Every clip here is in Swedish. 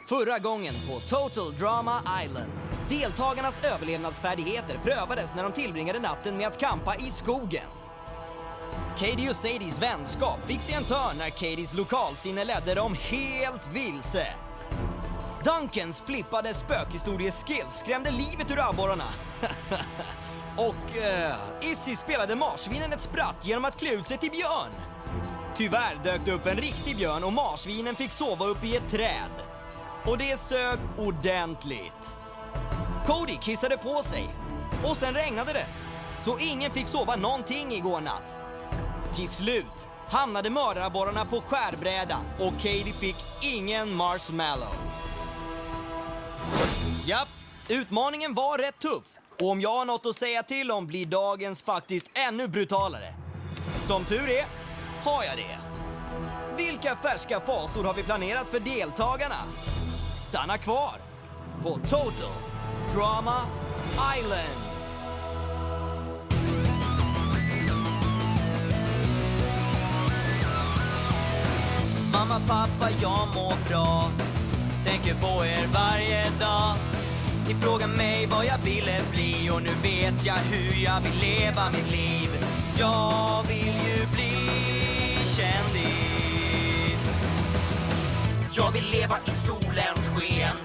Förra gången på Total Drama Island. Deltagarnas överlevnadsfärdigheter prövades när de tillbringade natten med att kampa i skogen. Katie och Sadies vänskap fick sig en törn när Katies lokalsinne ledde dem helt vilse. Duncans flippade spökhistorieskills skrämde livet ur abborrarna. Och Issy spelade marsvinen ett spratt genom att klä ut sig till björn. Tyvärr dök det upp en riktig björn och marsvinen fick sova upp i ett träd. Och det sög ordentligt. Cody kissade på sig och sen regnade det. Så ingen fick sova någonting igår natt. Till slut hamnade mördarabborrarna på skärbrädan och Katie fick ingen marshmallow. Japp, utmaningen var rätt tuff. Och om jag har något att säga till om blir dagens faktiskt ännu brutalare. Som tur är har jag det. Vilka färska fasor har vi planerat för deltagarna? Stanna kvar på Total Drama Island. Mamma, pappa, jag mår bra. Tänker på er varje dag. Ni frågar mig vad jag ville bli och nu vet jag hur jag vill leva mitt liv. Jag vill ju bli kändis. Jag vill leva i solens sken.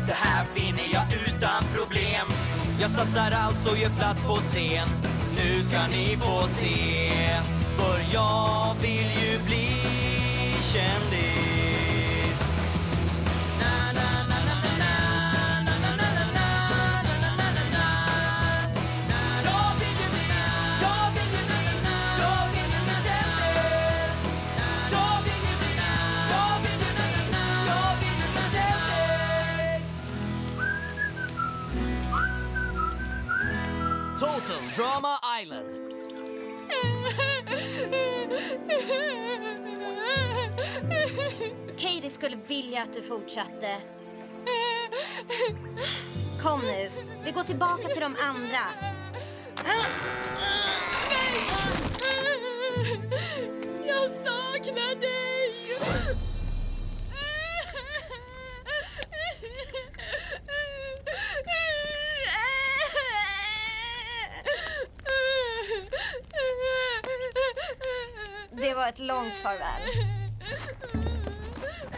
Det här vinner jag utan problem. Jag satsar allt så gör plats på scen. Nu ska ni få se. För jag vill ju bli kändis. Total Drama Island. Katie skulle vilja att du fortsatte. Kom nu, vi går tillbaka till de andra. Jag saknar dig. Det var ett långt farväl.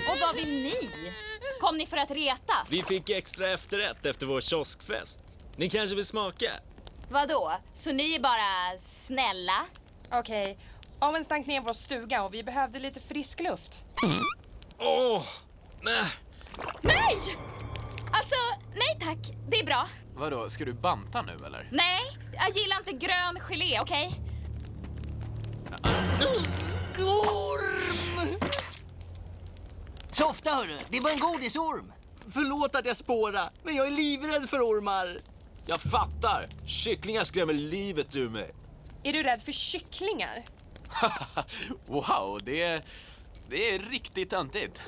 Och vad vill ni? Kom ni för att retas? Vi fick extra efterrätt efter vår kioskfest. Ni kanske vill smaka? Vadå? Så ni är bara snälla? Okej, Owen stank ner vår stuga och vi behövde lite frisk luft. Nej. Nej! Alltså, nej tack. Det är bra. Vadå, ska du banta nu eller? Nej, jag gillar inte grön gelé, okej? Orm! Softa hörru, det var en godisorm. Förlåt att jag spårar, men jag är livrädd för ormar. Jag fattar. Kycklingar skrämmer livet ur mig. Är du rädd för kycklingar? Wow, det är riktigt töntigt.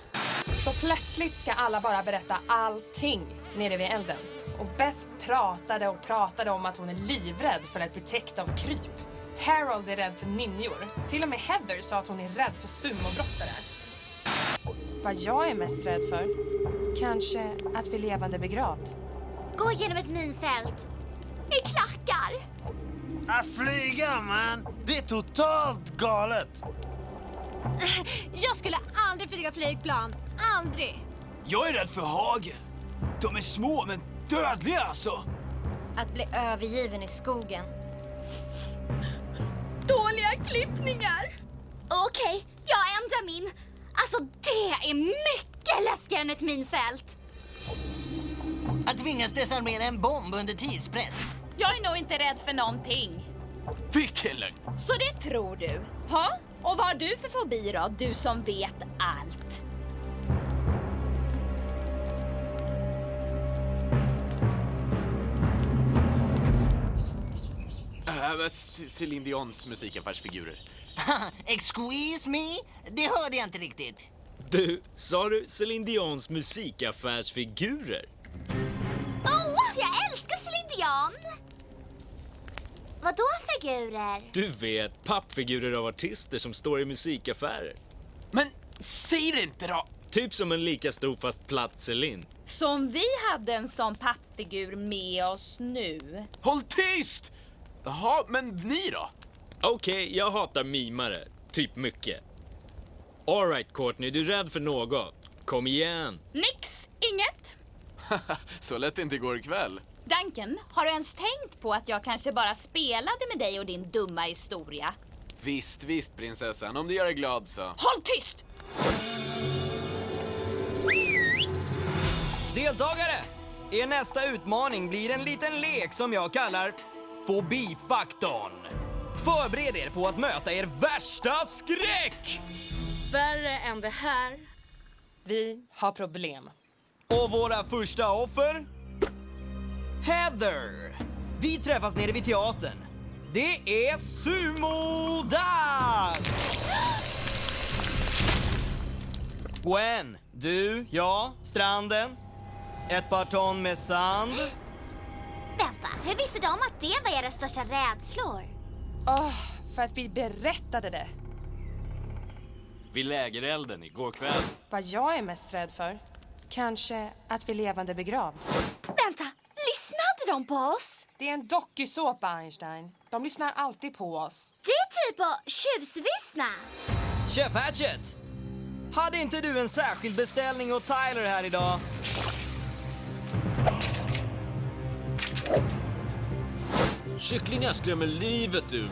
Så plötsligt ska alla bara berätta allting nere vid elden. Och Beth pratade om att hon är livrädd för att bli täckt av kryp. Harold är rädd för ninjor. Till och med Heather sa att hon är rädd för sumobrottare. Vad jag är mest rädd för? Kanske att bli levande begravd. Gå genom ett minfält. I klackar. Att flyga, man! Det är totalt galet! Jag skulle aldrig flyga flygplan. Aldrig. Jag är rädd för hagel. De är små men dödliga alltså. Att bli övergiven i skogen. Dåliga klippningar. Okej, jag ändrar min. Alltså det är mycket läskigare än ett minfält. Att tvingas desarmera en bomb under tidspress. Jag är nog inte rädd för någonting. Vilken lögn! Så det tror du? Ha? Och vad har du för fobi då? Du som vet allt. Céline Dions musikaffärsfigurer. Excuse me? Det hörde jag inte riktigt. Du, sa du Céline Dions musikaffärsfigurer? Jag älskar Céline Dion. Vadå figurer? Du vet, pappfigurer av artister som står i musikaffärer. Men säg det inte då! Typ som en lika stor fast platt Celine. Som vi hade en sån pappfigur med oss nu. Håll tyst! Jaha, men ni då? Okej, jag hatar mimare. Typ mycket. All right, Courtney, du är rädd för något. Kom igen. Nix, inget. Så lätt inte igår kväll. Duncan, har du ens tänkt på att jag kanske bara spelade med dig och din dumma historia? Visst, visst prinsessan. Om du gör dig glad så. Håll tyst! Deltagare! Er nästa utmaning blir en liten lek som jag kallar Fobifaktorn. Förbered er på att möta er värsta skräck! Värre än det här. Vi har problem. Och våra första offer? Heather! Vi träffas nere vid teatern. Det är sumo-dags! Gwen, du, jag, stranden. Ett par ton med sand. Vänta, hur visste de att det var era största rädslor? För att vi berättade det. Vid lägerelden igår kväll. Vad jag är mest rädd för? Kanske att bli levande begravd. Vänta, lyssnade de på oss? Det är en dokusåpa, Einstein. De lyssnar alltid på oss. Det är typ att tjuvsvissna. Chef Hatchet! Hade inte du en särskild beställning åt Tyler här idag? Kycklingar skrämmer livet ur mig.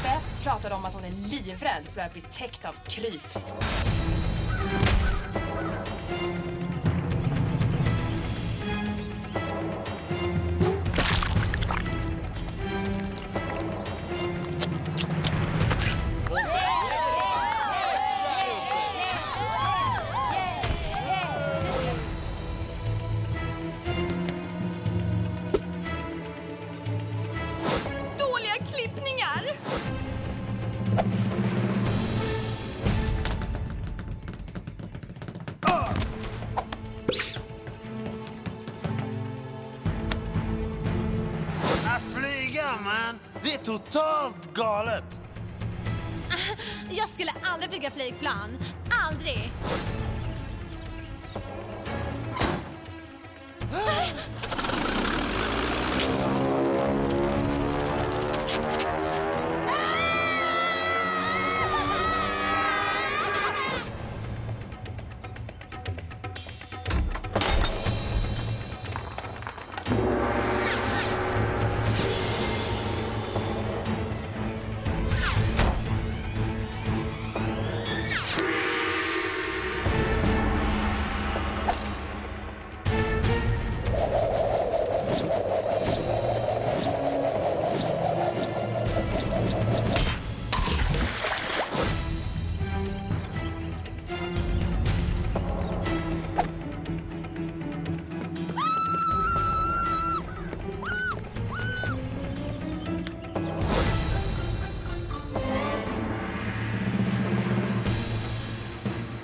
Beth pratade om att hon är livrädd för att bli täckt av kryp. Dåliga klippningar! Att flyga, man! Det är totalt galet! Jag skulle aldrig flyga flygplan. Aldrig!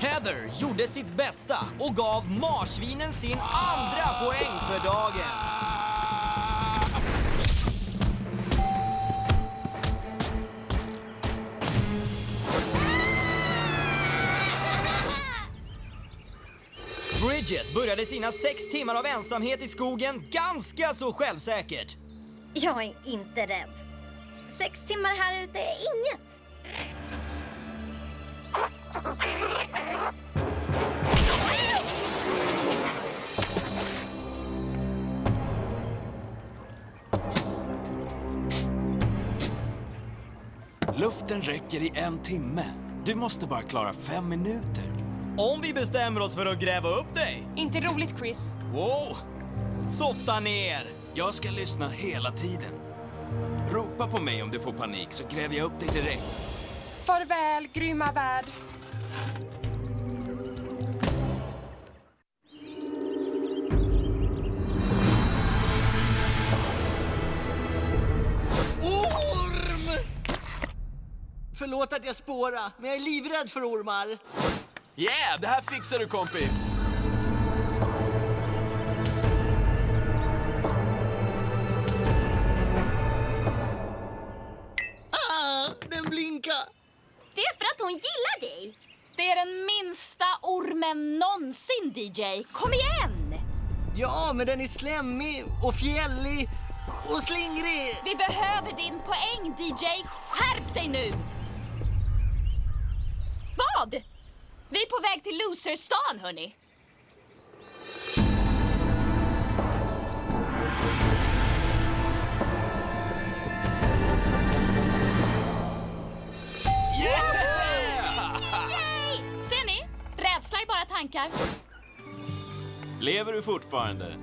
Heather gjorde sitt bästa och gav marsvinen sin andra poäng för dagen. Bridget började sina 6 timmar av ensamhet i skogen ganska så självsäkert. Jag är inte rädd. 6 timmar här ute är inget. Luften räcker i 1 timme. Du måste bara klara 5 minuter. Om vi bestämmer oss för att gräva upp dig. Inte roligt, Chris. Wow! Softa ner! Jag ska lyssna hela tiden. Ropa på mig om du får panik så gräver jag upp dig direkt. Farväl, grymma värld. Orm! Förlåt att jag spårar, men jag är livrädd för ormar. Yeah, det här fixar du, kompis. Den blinkar. Det är för att hon gillar dig. Det är den minsta ormen någonsin, DJ. Kom igen! Ja, men den är slemmig och fjällig och slingrig. Vi behöver din poäng, DJ. Skärp dig nu! Vad? Vi är på väg till Loserstan, hörni. Ser ni? Rädsla är bara tankar. Lever du fortfarande?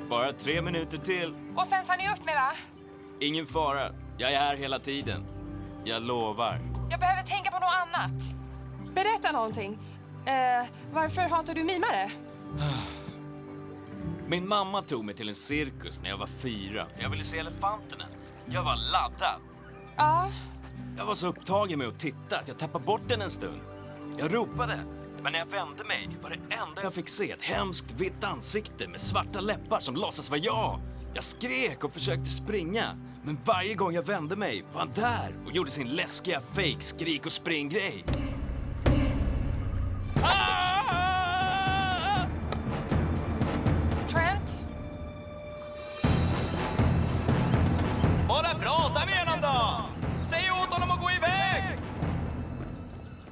Bara 3 minuter till. Och sen tar ni upp mig, va? Ingen fara. Jag är här hela tiden. Jag lovar. Jag behöver tänka på något annat. Berätta någonting. Varför hatar du mimare? Min mamma tog mig till en cirkus när jag var 4. För jag ville se elefanterna. Jag var laddad. Ja. Jag var så upptagen med att titta att jag tappade bort den en stund. Jag ropade. Men när jag vände mig var det enda jag fick se ett hemskt vitt ansikte med svarta läppar som låtsas vara jag. Jag skrek och försökte springa. Men varje gång jag vände mig var han där och gjorde sin läskiga fake-skrik och springgrej. Trent? Bara prata med honom då! Säg åt honom att gå iväg!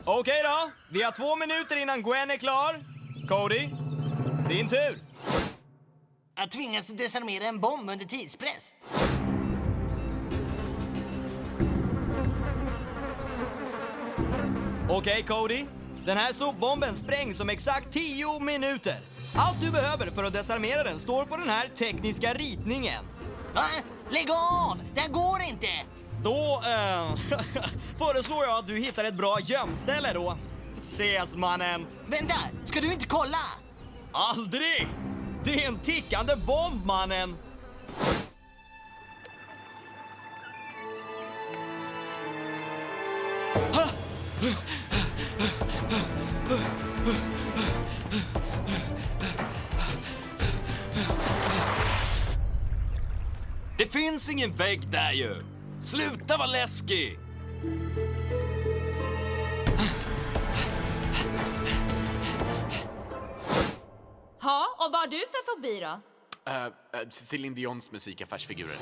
Okej då, vi har 2 minuter innan Gwen är klar. Cody, din tur. Att tvingas desarmera en bomb under tidspress. Okej, Cody. Den här sopbomben sprängs om exakt 10 minuter. Allt du behöver för att desarmera den står på den här tekniska ritningen. Va? Lägg av! Det här går inte! Då föreslår jag att du hittar ett bra gömställe då. Ses, mannen. Vänta, ska du inte kolla? Aldrig! Det är en tickande bomb, mannen. Det finns ingen vägg där ju. Sluta vara läskig. Ja, och vad har du för fobi då? Céline Dions musikaffärsfigurer.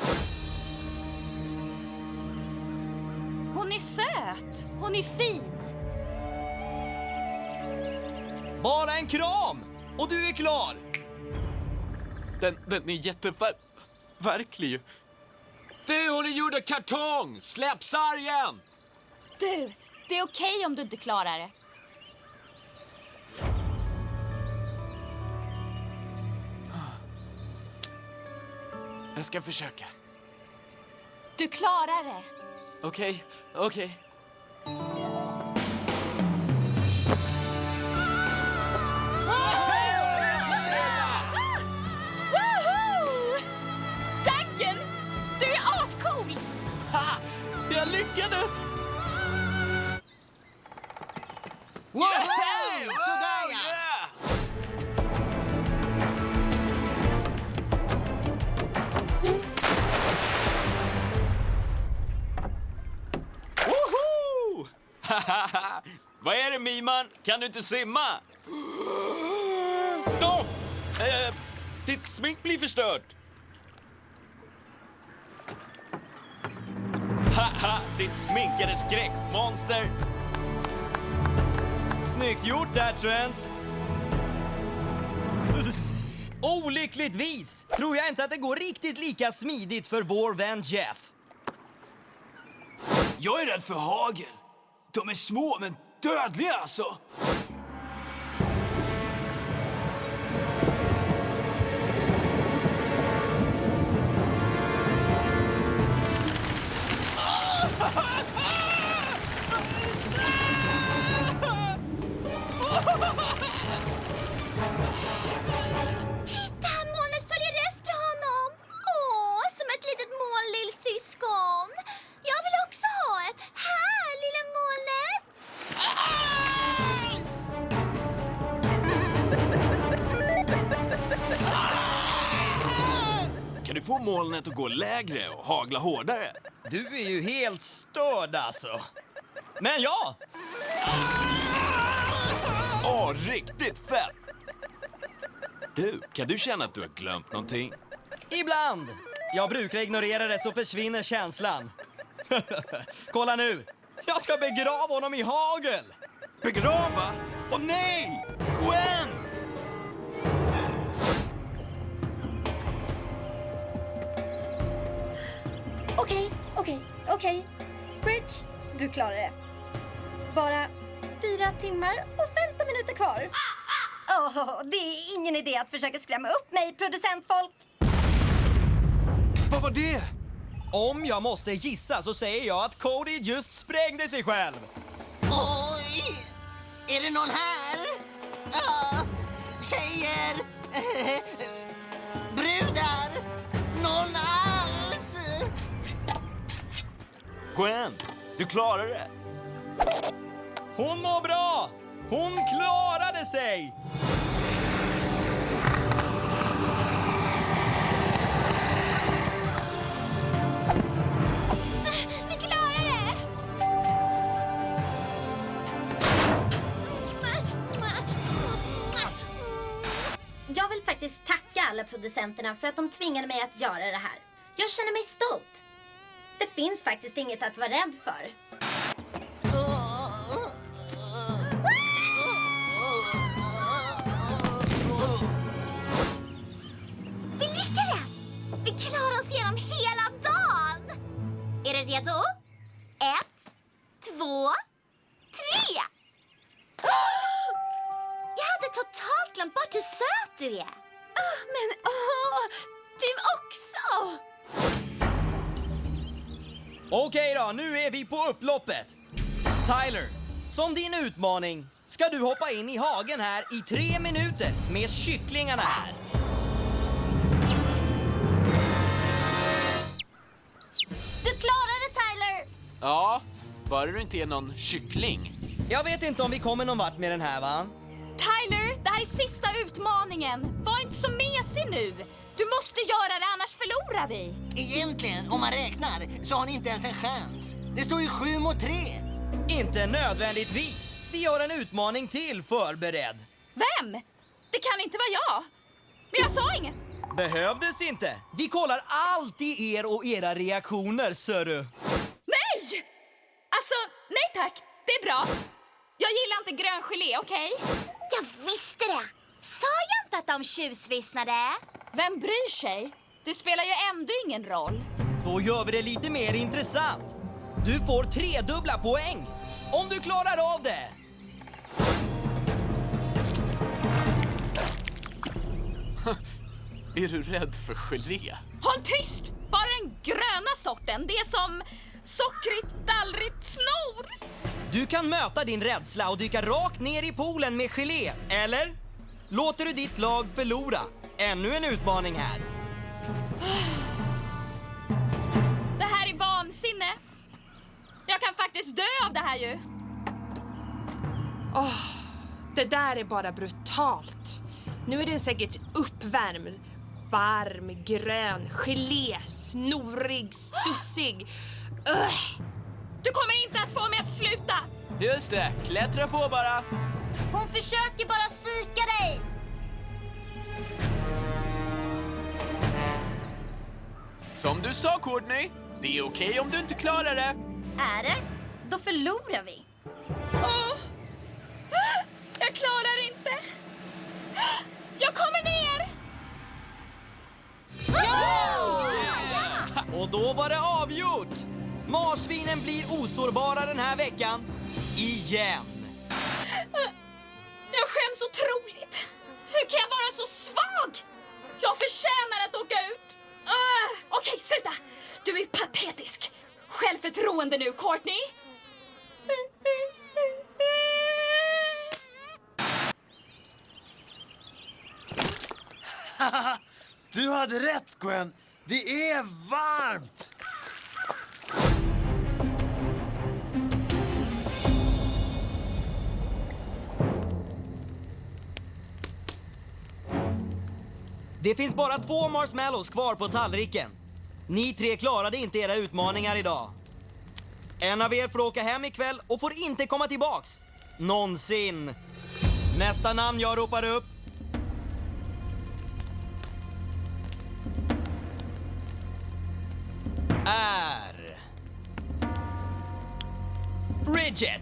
Hon är söt. Hon är fin. Bara en kram! Och du är klar! Den är jätteverklig ju. Du, hon är gjord av kartong! Släpp sargen! Du, det är okej om du inte klarar det. Jag ska försöka. Du klarar det. Okej. Woohoo! Dacken! Du är ascool! Ha! Jag lyckades! Wow! Sådär ja! Woho! Vad är det, Miman? Kan du inte simma? Stopp! Ditt smink blir förstört. Haha, ditt sminkade skräckmonster. Snyggt gjort där, Trent. Olyckligtvis tror jag inte att det går riktigt lika smidigt för vår vän Jeff. Jag är rädd för hagel. De är små men dödliga alltså. Titta, molnet följer efter honom. Åh, som ett litet molnlillsyskon. Jag vill också ha ett. Här, lille moln. Kan du få molnet att gå lägre och hagla hårdare? Du är ju helt störd alltså. Men ja! Åh, riktigt fett! Du, kan du känna att du har glömt någonting? Ibland. Jag brukar ignorera det så försvinner känslan. Kolla nu. Jag ska begrava honom i hagel. Begrava? Åh nej! Gwen! Okej. Bridge, du klarar det. Bara 4 timmar och 15 minuter kvar. Det är ingen idé att försöka skrämma upp mig, producentfolk. Vad var det? Om jag måste gissa så säger jag att Cody just sprängde sig själv. Oj! Är det någon här? Ja, tjejer! Brudar! Någon alls? Gwen, du klarar det. Hon mår bra! Hon klarade sig! Vi klarar det! Jag vill faktiskt tacka alla producenterna för att de tvingade mig att göra det här. Jag känner mig stolt. Det finns faktiskt inget att vara rädd för. Vi lyckades! Vi klarar oss genom hela dagen! Är du redo? 1, 2, 3! Jag hade totalt glömt bort hur söt du är. Du också! Okej då, nu är vi på upploppet. Tyler, som din utmaning ska du hoppa in i hagen här i 3 minuter med kycklingarna här. Du klarar det, Tyler! Ja, bara du inte är någon kyckling. Jag vet inte om vi kommer någon vart med den här, va? Tyler, det här är sista utmaningen. Var inte så mesig nu. Du måste göra det, annars förlorar vi. Egentligen, om man räknar, så har ni inte ens en chans. Det står ju 7-3. Inte nödvändigtvis. Vi gör en utmaning till förberedd. Vem? Det kan inte vara jag. Men jag sa inget. Behövdes inte. Vi kollar alltid er och era reaktioner, sörru. Nej! Alltså, nej tack. Det är bra. Jag gillar inte grön gelé, okej? Jag visste det! Sa jag inte att de tjusvissnade? Vem bryr sig? Det spelar ju ändå ingen roll. Då gör vi det lite mer intressant. Du får 3-dubbla poäng om du klarar av det. Är du rädd för gelé? Håll tyst! Bara den gröna sorten. Det är som sockrigt, dallrigt snor. Du kan möta din rädsla och dyka rakt ner i poolen med gelé, eller? Låter du ditt lag förlora? Ännu en utmaning här. Det här är vansinne. Jag kan faktiskt dö av det här ju. Det där är bara brutalt. Nu är den säkert uppvärmd. Varm, grön, gelé, snorig, studsig. Du kommer inte att få mig att sluta. Just det, klättra på bara. Hon försöker bara psyka dig. Som du sa, Courtney, det är okej om du inte klarar det. Är det? Då förlorar vi. Jag klarar inte. Jag kommer ner. Och då var det avgjort. Marsvinen blir osårbara den här veckan. Igen. Jag skäms otroligt. Hur kan jag vara så svag? Jag förtjänar att åka ut. Okej, sluta. Du är patetisk. Självförtroende nu, Courtney. Du hade rätt, Gwen. Det är varmt. Det finns bara 2 marshmallows kvar på tallriken. Ni 3 klarade inte era utmaningar idag. En av er får åka hem ikväll och får inte komma tillbaks. Någonsin. Nästa namn jag ropar upp är Bridget.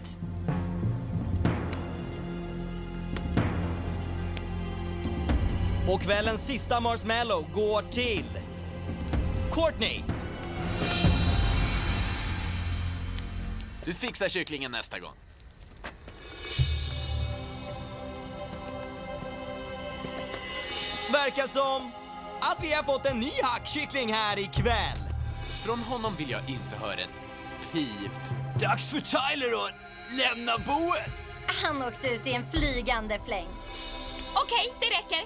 Och kvällens sista marshmallow går till Courtney. Du fixar kycklingen nästa gång. Verkar som att vi har fått en ny hackkyckling här ikväll. Från honom vill jag inte höra ett pip. Dags för Tyler att lämna boet. Han åkte ut i en flygande fläng. Okej, det räcker.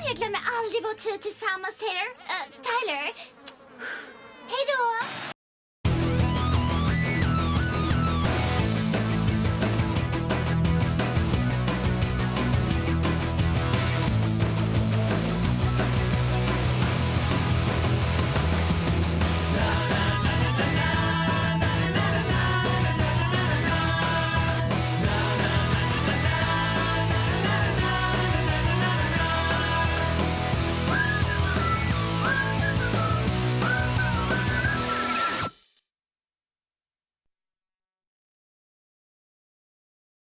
Jag glömmer aldrig vår tid tillsammans, Taylor. Tyler,